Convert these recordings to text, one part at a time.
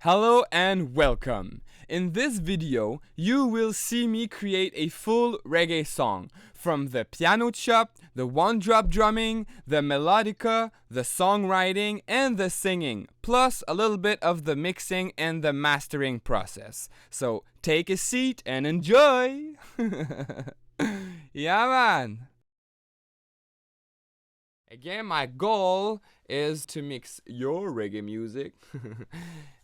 Hello and welcome. In this video, you will see me create a full reggae song from the piano chop, the one-drop drumming, the melodica, the songwriting, and the singing, plus a little bit of the mixing and the mastering process. So take a seat and enjoy! Yeah, man! Again, my goal is to mix your reggae music.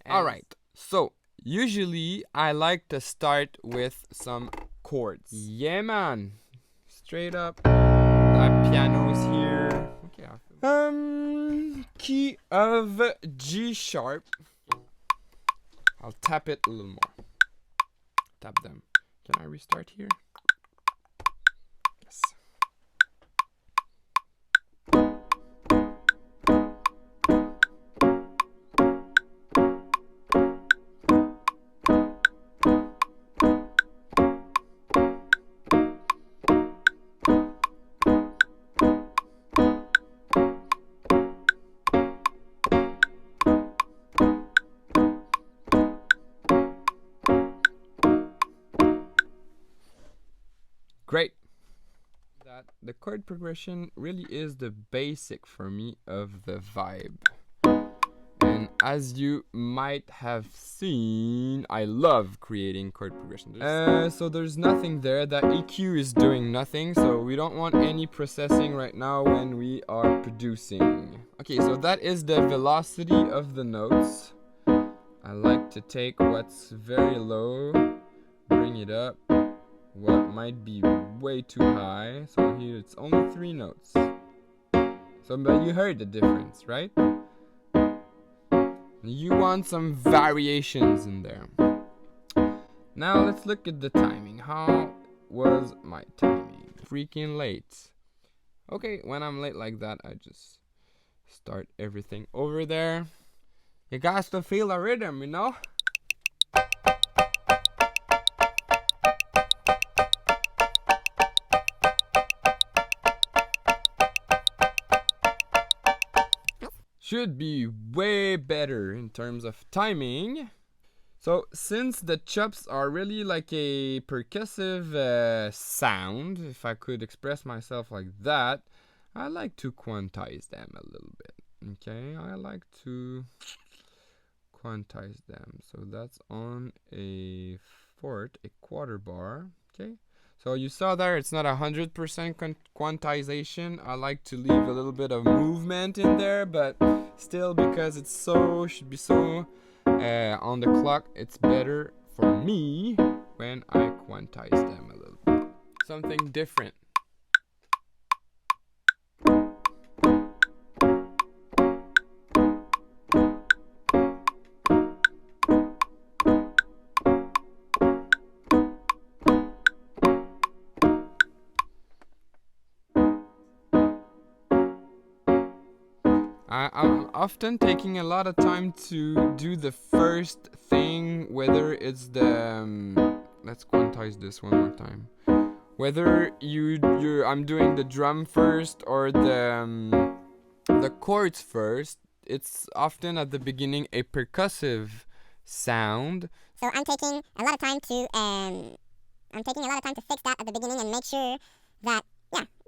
Alright, so usually I like to start with some chords. Yeah, man. Straight up. That piano's here. Okay. Key of G sharp. I'll tap it a little more. Tap them. Can I restart here? Yes. Great. That the chord progression really is the basic for me of the vibe. And as you might have seen, I love creating chord progression. So there's nothing there. That EQ is doing nothing, so we don't want any processing right now when we are producing. Okay, so that is the velocity of the notes. I like to take what's very low, bring it up. What might be way too high, so here it's only 3 notes. So but you heard the difference, right? You want some variations in there. Now let's look at the timing. How was my timing? Freaking late. Okay, when I'm late like that, I just start everything over there. You got to feel the rhythm, you know? Should be way better in terms of timing. So since the chops are really like a percussive sound, if I could express myself like that, I like to quantize them a little bit. Okay, I like to quantize them. So that's on a fourth, a quarter bar. Okay. So you saw there, it's not 100% quantization. I like to leave a little bit of movement in there, but still, because it's should be so on the clock, it's better for me when I quantize them a little bit. Something different. I'm often taking a lot of time to do the first thing, whether it's the let's quantize this one more time. Whether I'm doing the drum first or the chords first, it's often at the beginning a percussive sound. So I'm taking a lot of time to fix that at the beginning and make sure that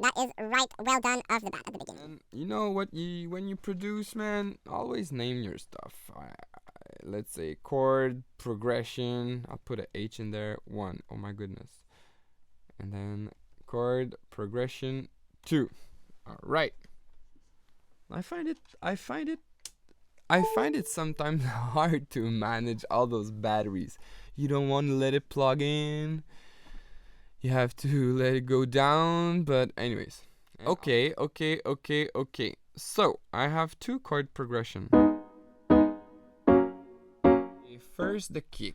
that is right, well done off the bat at the beginning. And you know what, when you produce, man, always name your stuff. Let's say chord progression. I'll put an H in there. 1. Oh my goodness. And then chord progression 2. All right. I find it sometimes hard to manage all those batteries. You don't want to let it plug in. You have to let it go down, but anyways. Okay. So, I have 2 chord progression. First, the kick.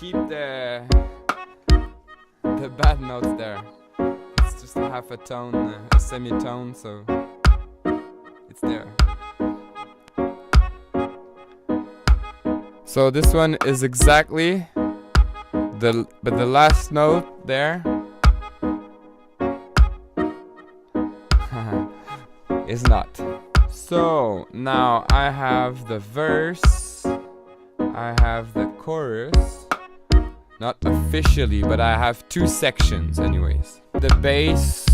keep the bad notes there. It's just a half a tone, a semitone, so it's there. So this one is exactly but the last note there is not. So now I have the verse, I have the chorus, not officially, but I have two sections anyways. The bass,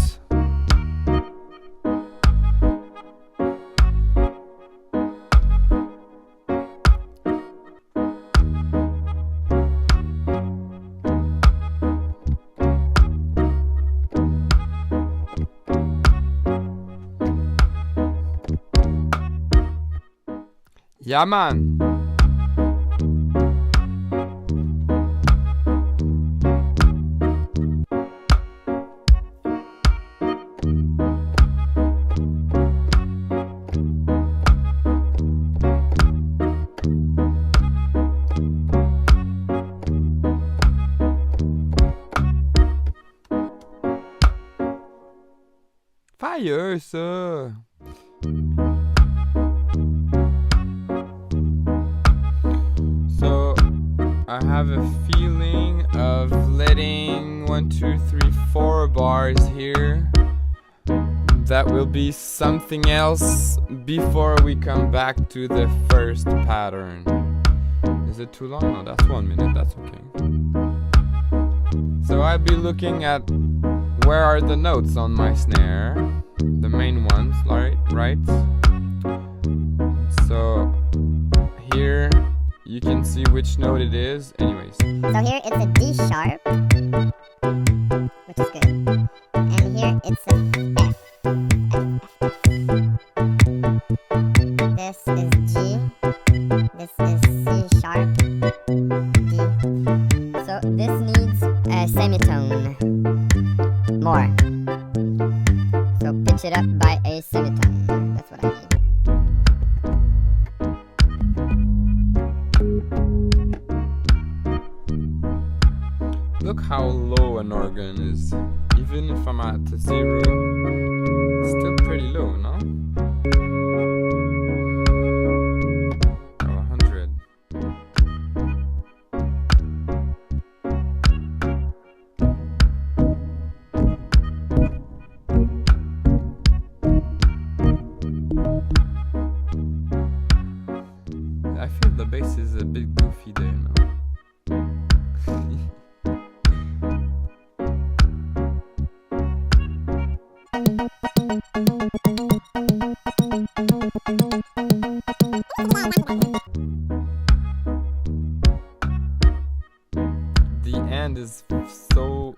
yeah man. Fire ça. So I have a feeling of letting 1, 2, 3, 4 bars here. That will be something else before we come back to the first pattern. Is it too long? No, that's 1 minute, that's okay. So I'll be looking at where are the notes on my snare, the main ones, right? So here you can see which note it is. Anyways, So here it's a D sharp, which is good. And here it's a F. This is G. This is C sharp, D. So this needs a semitone. More. So pitch it up by a semitone. That's what I need. look how low an organ is. Even if I'm at 0, it's still pretty low, no? Or 100. I feel the bass is a bit goofy there now. The end is so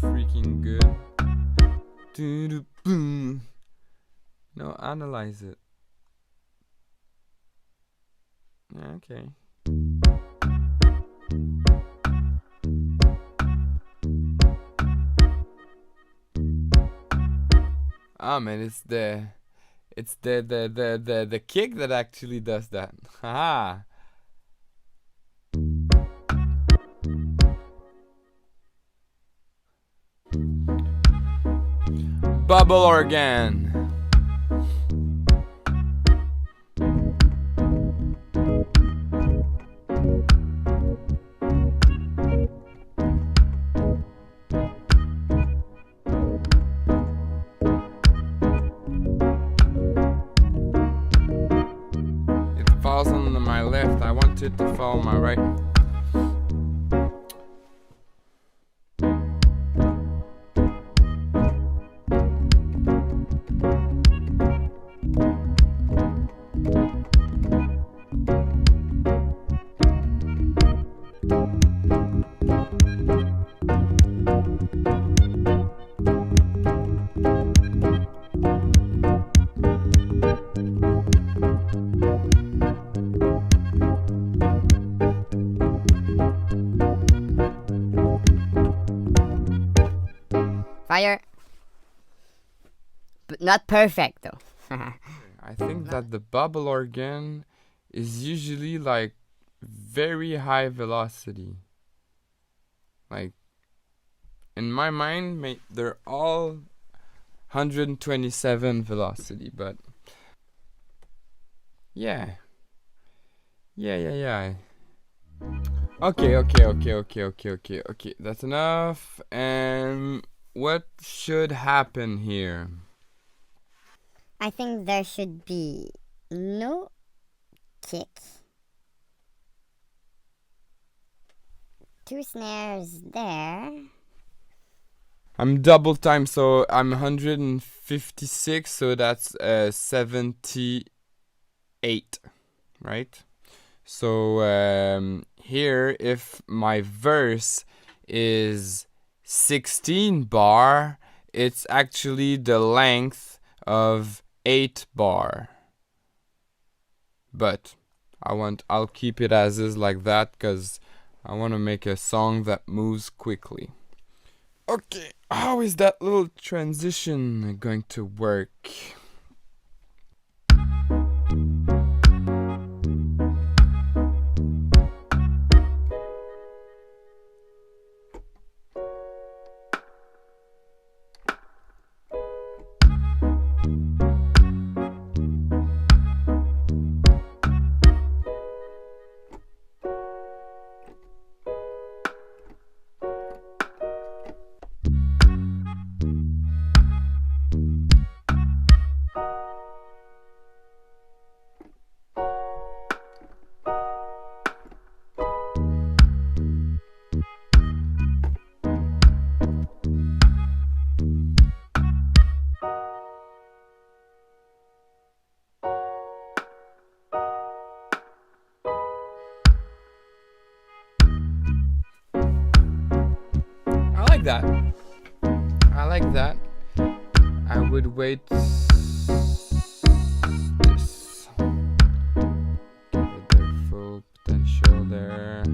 freaking good. Boom. No, analyze it. Okay. Ah man, it's the kick that actually does that. Haha. Bubble organ. Falls on my left. I want it to fall on my right. Fire. But not perfect though. I think that the bubble organ is usually like very high velocity. Like, in my mind, they're all 127 velocity, but yeah. Yeah. Okay. That's enough. And what should happen here? I think there should be no kick. 2 snares there. I'm double time, so I'm 156, so that's 78, right? So here, if my verse is 16 bar, it's actually the length of 8 bar. But I'll keep it as is like that, because I want to make a song that moves quickly. Okay, how is that little transition going to work? I like that. I would wait this. Give it their full potential there.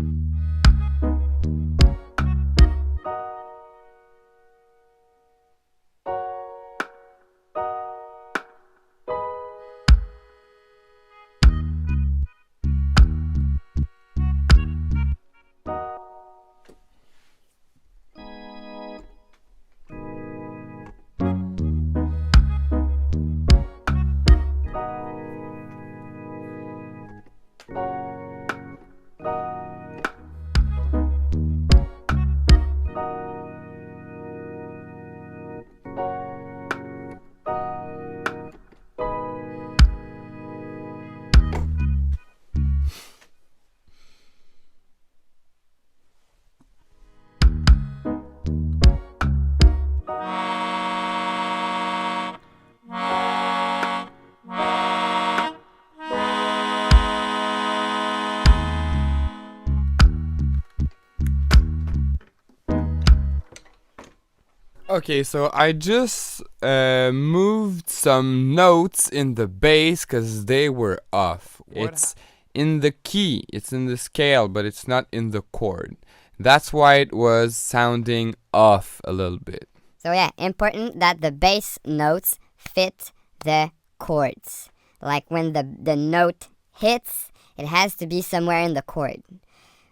Okay, so I just moved some notes in the bass because they were off. It's in the key, it's in the scale, but it's not in the chord. That's why it was sounding off a little bit. So yeah, important that the bass notes fit the chords. Like when the note hits, it has to be somewhere in the chord.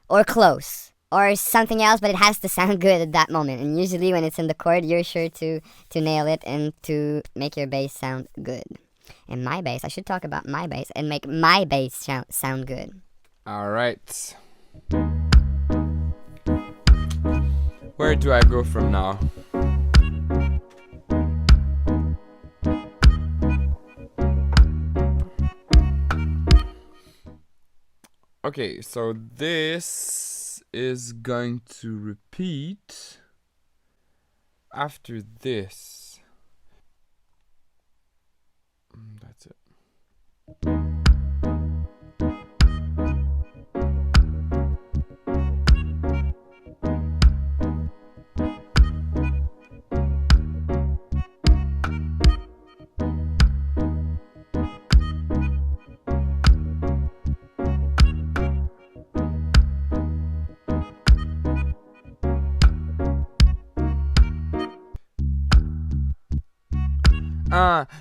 Or close. Or something else, but it has to sound good at that moment. And usually when it's in the chord, you're sure to nail it and to make your bass sound good. And my bass, I should talk about my bass and make my bass sound good. Alright. Where do I go from now? Okay, so this is going to repeat after this. That's it.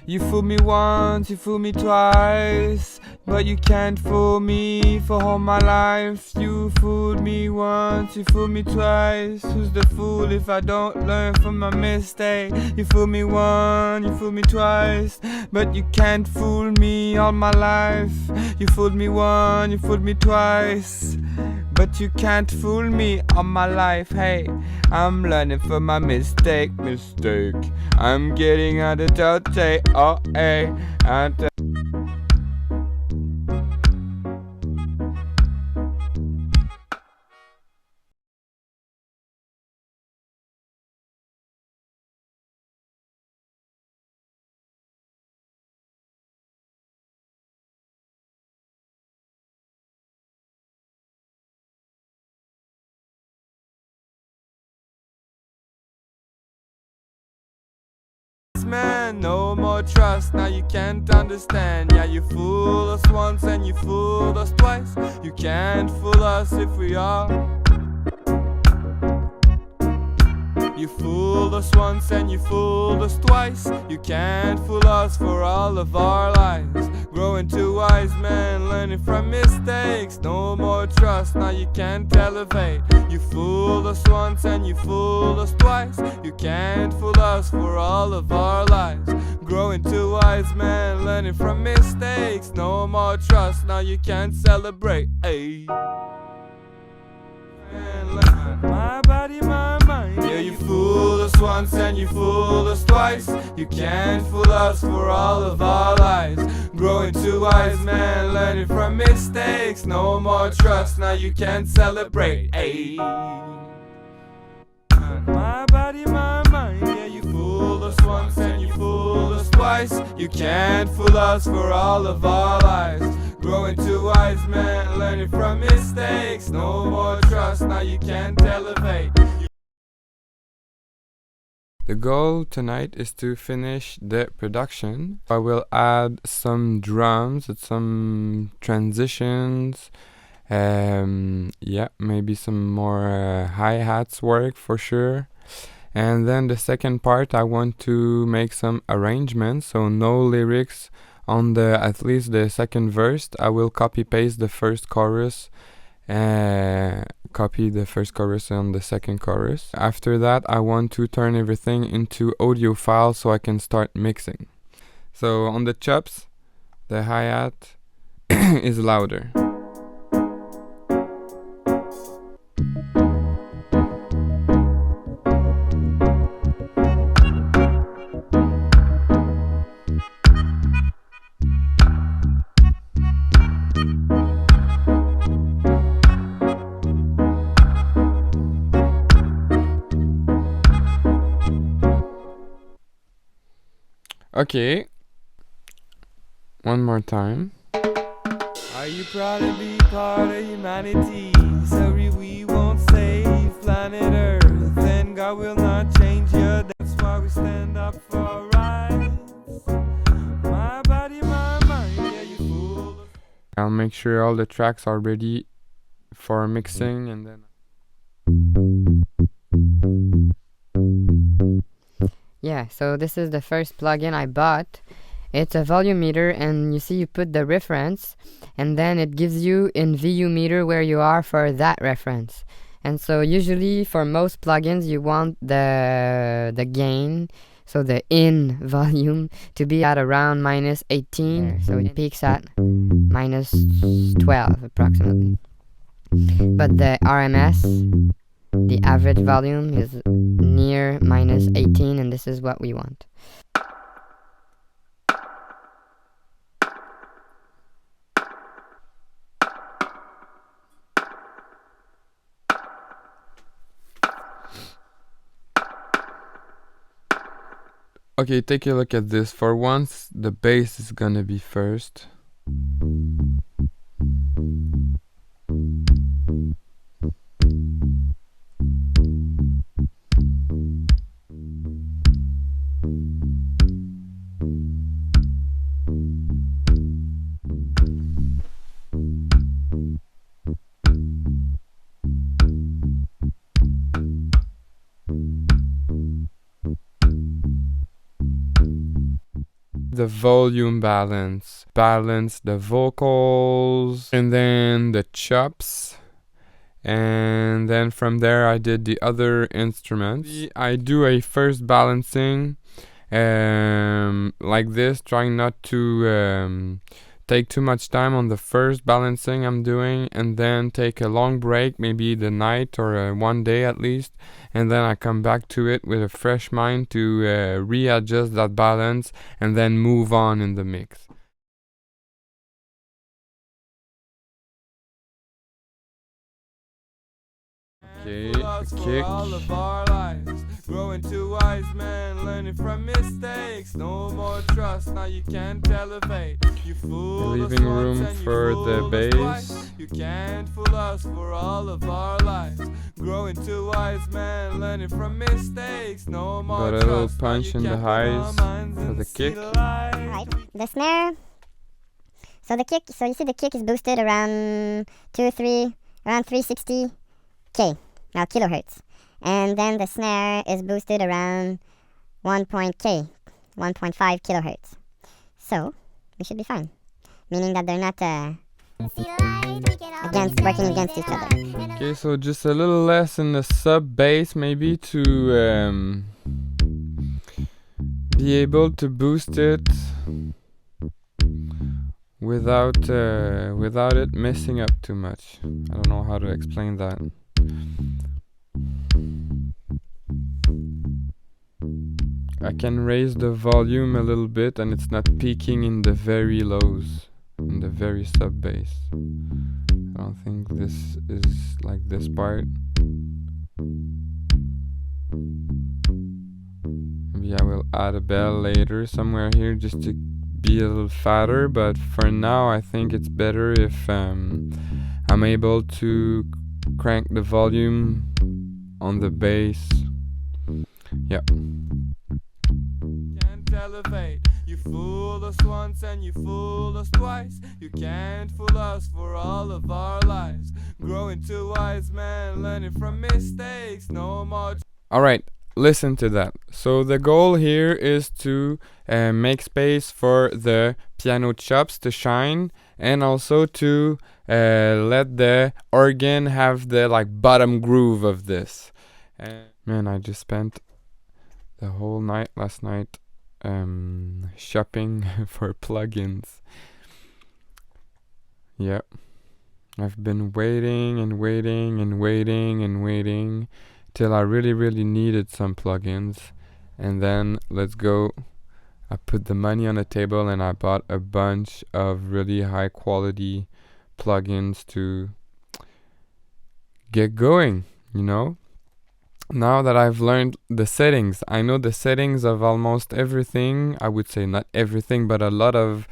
You fool me once, you fool me twice, but you can't fool me for all my life. You fooled me once, you fooled me twice. Who's the fool if I don't learn from my mistake? You fool me once, you fool me twice, but you can't fool me all my life. You fooled me once, you fooled me twice, but you can't fool me all my life. Hey, I'm learning from my mistake. I'm getting out of touch. Oh, hey, and man, no more trust, now you can't understand. Yeah, you fooled us once and you fooled us twice. You can't fool us if we are. You fooled us once and you fooled us twice. You can't fool us for all of our lives. Growing too wise, man, learning from mistakes. No more trust, now you can't elevate. You fooled us once and you fooled us twice. You can't fool us for all of our lives. Growing too wise, man, learning from mistakes. No more trust, now you can't celebrate. Ay. My body, my mind. Yeah, you fooled us once and you fooled us twice. You can't fool us for all of our lives. Growing too wise, man, learning from mistakes. No more trust, now you can't celebrate. Ay. My body, my mind. Yeah, you fooled us once and you fooled us twice. You can't fool us for all of our lives. Growing too wise, man, learning from mistakes. No more trust, now you can't elevate. The goal tonight is to finish the production. I will add some drums and some transitions. Yeah, maybe some more hi-hats work for sure. And then the second part, I want to make some arrangements, so no lyrics on the at least the second verse. I will copy paste the first chorus, copy the first chorus on the second chorus. After that, I want to turn everything into audio files so I can start mixing. So on the chops, the hi-hat is louder. Okay, one more time. Are you proud to be part of humanity? Sorry, we won't save planet Earth, and God will not change you. That's why we stand up for rights. My body, my mind, yeah, you fool. I'll make sure all the tracks are ready for mixing, and then. Yeah, so this is the first plugin I bought. It's a volume meter, and you see you put the reference, and then it gives you in VU meter where you are for that reference. And so usually for most plugins you want the gain, so the in volume, to be at around minus 18, so it peaks at minus 12 approximately. But the RMS, the average volume, is near minus 18, and this is what we want. Okay, take a look at this. For once, the bass is gonna be first. the volume balance, balance the vocals, and then the chops. And then from there I did the other instruments. I do a first balancing like this, trying not to take too much time on the first balancing I'm doing, and then take a long break, maybe the night or one day at least, and then I come back to it with a fresh mind to readjust that balance and then move on in the mix. Okay, kick. All of our lives, growing two wise men, learning from mistakes. No more trust, now you can't elevate. You fool Leaving room for the bass. You can't fool us for all of our lives. Growing two wise men, learning from mistakes. No more Got a little punch in the highs for the kick. Alright, the snare. So the kick, so you see the kick is boosted around 360 K, now kilohertz. And then the snare is boosted around 1.5 kilohertz. So, we should be fine. Meaning that they're not working against each other. Okay, so just a little less in the sub bass maybe to be able to boost it without it messing up too much. I don't know how to explain that. I can raise the volume a little bit and it's not peaking in the very lows, in the very sub bass. I don't think this is like this part. Maybe I will add a bell later somewhere here just to be a little fatter, but for now I think it's better if I'm able to crank the volume on the bass. Yeah. Can't elevate. You fooled us once and you fooled us twice. You can't fool us for all of our lives. Growing two wise men, learning from mistakes. No more. Alright, listen to that. So the goal here is to make space for the piano chops to shine, and also to let the organ have the like bottom groove of this. Man, I just spent the whole night last night shopping for plugins. Yep. I've been waiting and waiting and waiting and waiting till I really needed some plugins, and then let's go. I put the money on the table and I bought a bunch of really high quality plugins to get going, you know? Now that I've learned the settings, I know the settings of almost everything. I would say not everything, but a lot of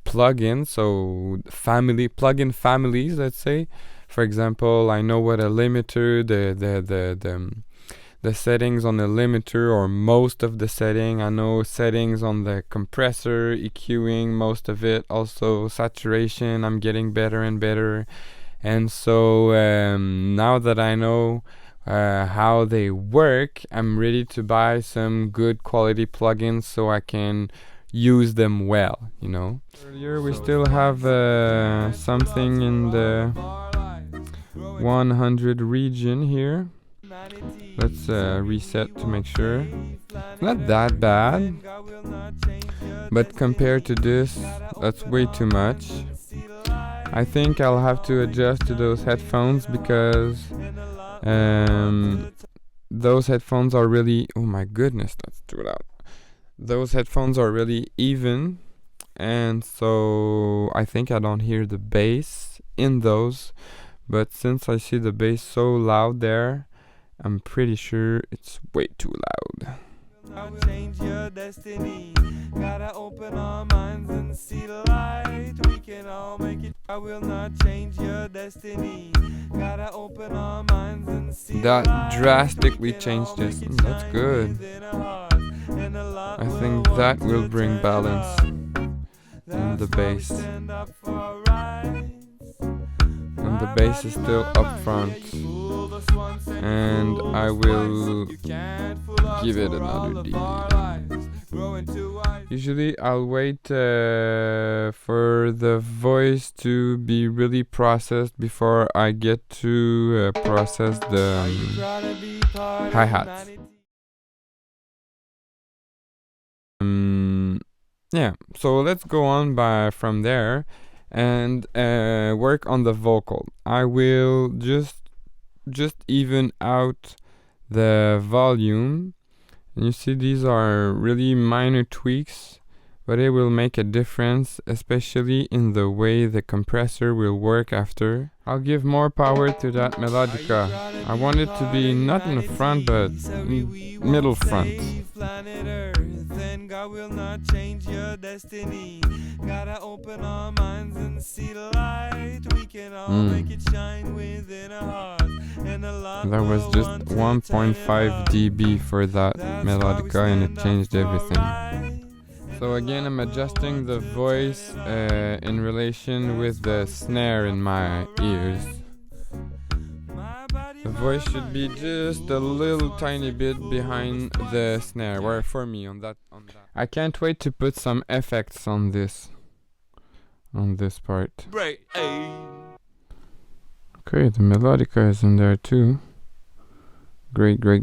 plugins, so plugin families, let's say. For example, I know what a limiter, the settings on the limiter, or most of the setting. I know settings on the compressor, EQing, most of it. Also saturation, I'm getting better and better. And so now that I know how they work, I'm ready to buy some good quality plugins so I can use them well, you know. Earlier we still have something in the 100 region here. Let's reset to make sure. Not that bad, but compared to this, that's way too much. I think I'll have to adjust to those headphones because those headphones are really, oh my goodness, that's too loud. Those headphones are really even, and so I think I don't hear the bass in those, but since I see the bass so loud there, I'm pretty sure it's way too loud. I'll change your destiny. Gotta open our minds and see the light. We can all make it. I will not change your destiny. Gotta open our minds and see that drastically changed this. That's good. I think that will bring balance in the bass. And the bass is still up front, and I will give it another D. growing too wise. Usually I'll wait for the voice to be really processed before I get to process the hi-hats. Yeah, so let's go on from there and work on the vocal. I will just even out the volume. And you see these are really minor tweaks, but it will make a difference, especially in the way the compressor will work after. I'll give more power to that melodica. I want it to be not in the front, but middle front. Then God will not change your destiny. Gotta open our minds and see the light. We can all make it shine within our hearts. That was just 1.5 dB for that melodica, and it changed everything. So again, I'm adjusting the voice in relation with the snare in my ears. The voice should be just a little tiny bit behind the snare, where for me on that. I can't wait to put some effects on this part. Okay, the melodica is in there too. Great. I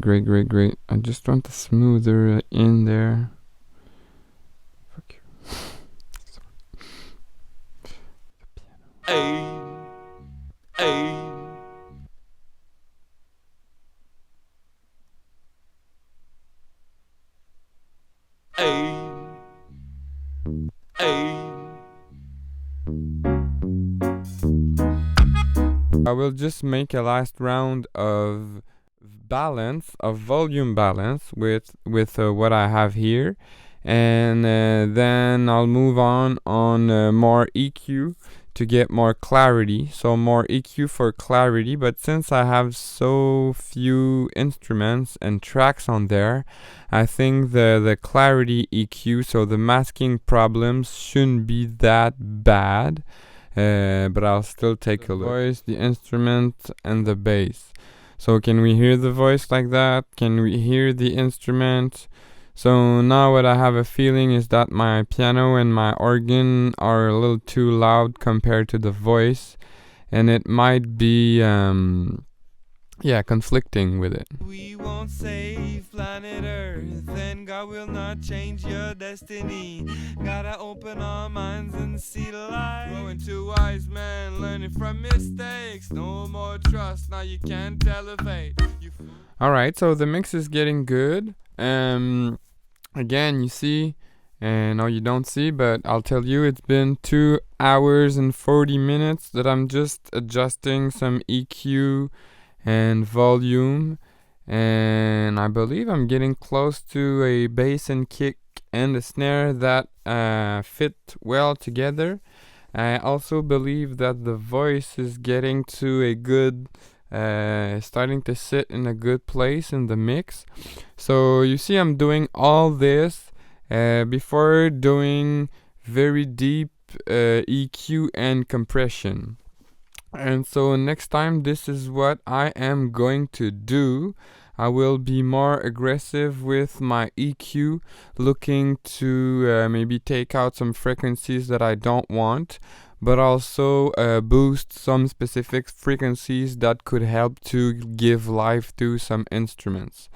just want the smoother in there. Fuck you. I will just make a last round of volume balance with what I have here, and then I'll move on more EQ to get more clarity. So more EQ for clarity, but since I have so few instruments and tracks on there, I think the clarity EQ, so the masking problems, shouldn't be that bad. But I'll still take a look. The voice, the instrument, and the bass. So can we hear the voice like that? Can we hear the instrument? So now what I have a feeling is that my piano and my organ are a little too loud compared to the voice, and it might be conflicting with it. We won't save planet Earth, and God will not change your destiny. Gotta open our minds and see the light. Growing too wise, man, learning from mistakes. No more trust, now you can't elevate. Alright, so the mix is getting good. Again, you see, no you don't see, but I'll tell you, it's been 2 hours and 40 minutes that I'm just adjusting some EQ and volume, and I believe I'm getting close to a bass and kick and a snare that fit well together. I also believe that the voice is getting to a good starting to sit in a good place in the mix. So you see, I'm doing all this before doing very deep EQ and compression. And so next time, this is what I am going to do. I will be more aggressive with my EQ, looking to maybe take out some frequencies that I don't want, but also boost some specific frequencies that could help to give life to some instruments.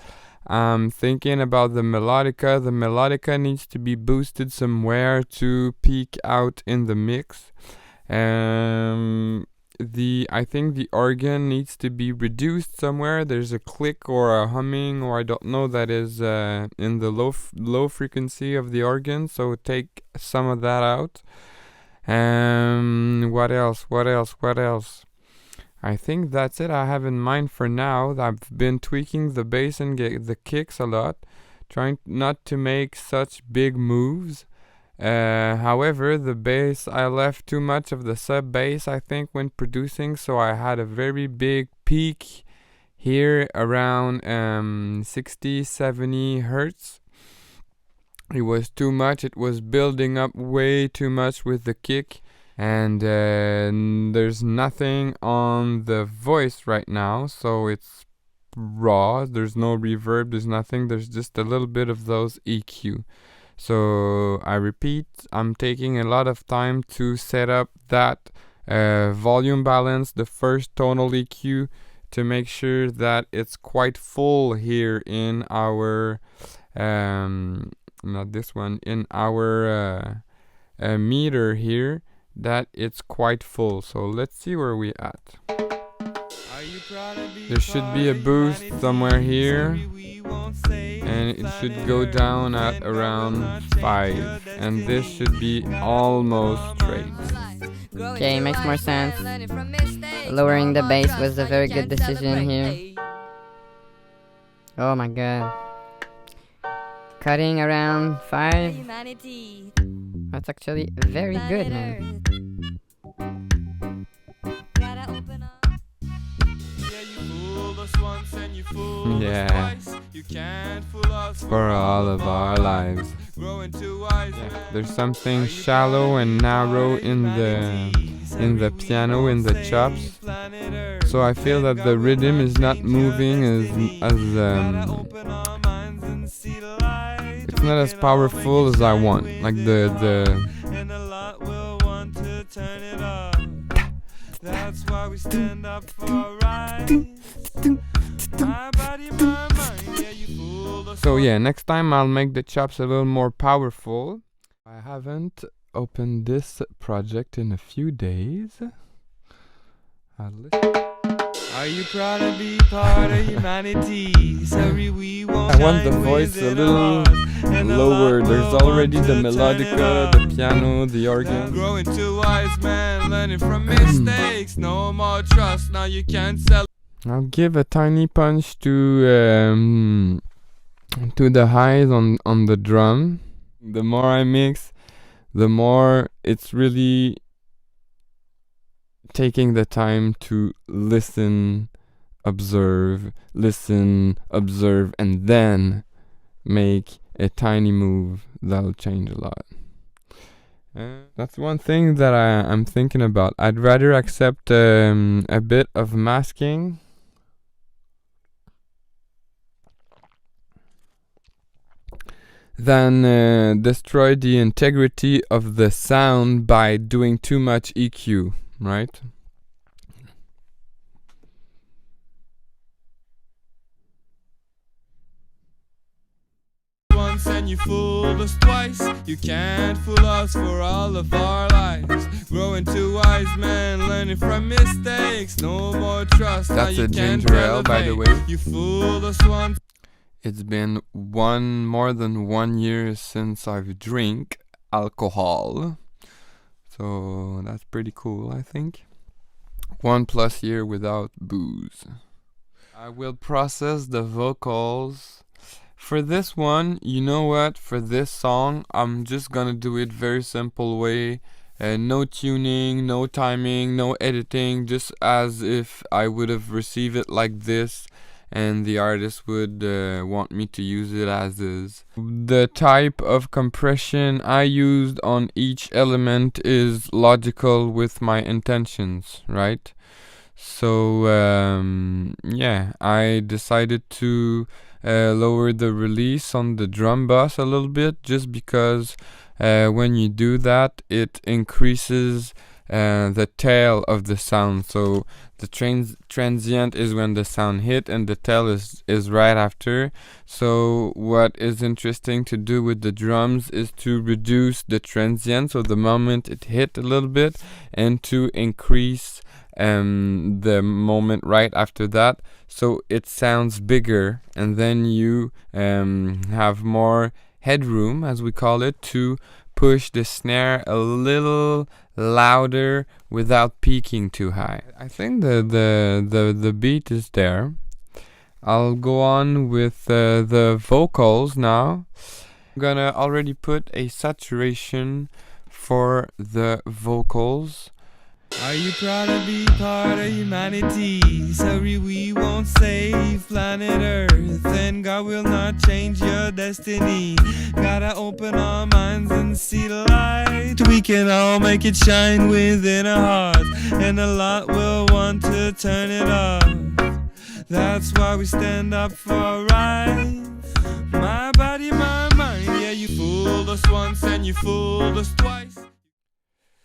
I'm thinking about the melodica. The melodica needs to be boosted somewhere to peak out in the mix. I think the organ needs to be reduced somewhere. There's a click or a humming, or I don't know, that is in the low frequency of the organ, so take some of that out. What else? I think that's it I have in mind for now. I've been tweaking the bass and the kicks a lot, trying not to make such big moves. However, the bass, I left too much of the sub bass, I think, when producing, so I had a very big peak here around 60-70 hertz. It was too much. It was building up way too much with the kick, and there's nothing on the voice right now, so it's raw. There's no reverb, there's nothing. There's just a little bit of those EQ. So I repeat, I'm taking a lot of time to set up that volume balance, the first tonal EQ, to make sure that it's quite full here in our not this one, in our meter here, that it's quite full. So let's see where we at. There should be a boost somewhere here, and it should go down at around 5, and this should be almost straight. Okay, makes more sense. Lowering the bass was a very good decision here. Oh my god. Cutting around 5. That's actually very good, man. Yeah, for all of our lives. Yeah. There's something shallow and narrow in the piano, in the chops. So I feel that the rhythm is not moving it's not as powerful as I want. Like that's why we stand up for right. So yeah, next time I'll make the chops a little more powerful. I haven't opened this project in a few days. Are you proud to be part of humanity? Sorry, we won't. I want the voice a little lower. There's already the melodica, the piano, the organ. Growing too wise, man, learning from mistakes. No more trust, now you can't sell. I'll give a tiny punch to the highs on the drum. The more I mix, the more it's really taking the time to listen, observe, and then make a tiny move that'll change a lot. That's one thing that I'm thinking about. I'd rather accept a bit of masking than destroy the integrity of the sound by doing too much EQ, right? Once and you fooled us twice. You can't fool us for all of our lives. Growing too wise, man, learning from mistakes. No more trust. That's a ginger ale, by the way. You fooled us once. It's been more than 1 year since I've drank alcohol. So that's pretty cool, I think. 1+ year without booze. I will process the vocals. For this one, you know what? For this song, I'm just gonna do it very simple way. No tuning, no timing, no editing. Just as if I would have received it like this, and the artist would want me to use it as is. The type of compression I used on each element is logical with my intentions, right? So yeah, I decided to lower the release on the drum bus a little bit, just because when you do that, it increases the tail of the sound. So the transient is when the sound hit, and the tail is right after. So what is interesting to do with the drums is to reduce the transient, so the moment it hit a little bit, and to increase the moment right after that, so it sounds bigger, and then you have more headroom, as we call it, to push the snare a little louder without peaking too high. I think the beat is there. I'll go on with the vocals now. I'm gonna already put a saturation for the vocals. Are you proud to be part of humanity? Sorry, we won't save planet Earth, and God will not change your destiny. Gotta open our minds and see the light. We can all make it shine within our hearts, and a lot will want to turn it off. That's why we stand up for right. My body, my mind, yeah, you fool fooled us once and you fooled us twice.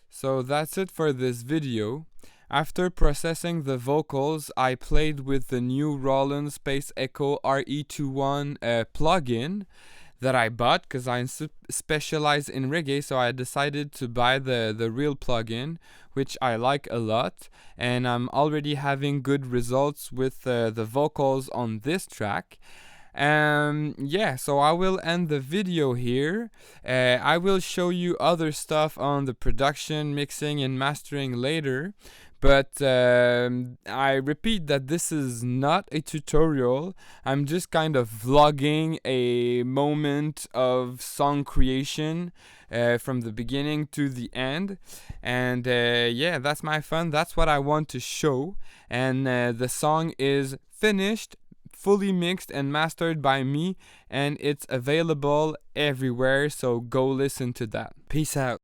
So that's it for this video. After processing the vocals, I played with the new Roland Space Echo RE21 plugin that I bought because I specialize in reggae, so I decided to buy the real plugin, which I like a lot, and I'm already having good results with the vocals on this track. Yeah, so I will end the video here. I will show you other stuff on the production, mixing, and mastering later. But I repeat that this is not a tutorial. I'm just kind of vlogging a moment of song creation from the beginning to the end. And yeah, that's my fun. That's what I want to show. And the song is finished, fully mixed and mastered by me, and it's available everywhere, so go listen to that. Peace out.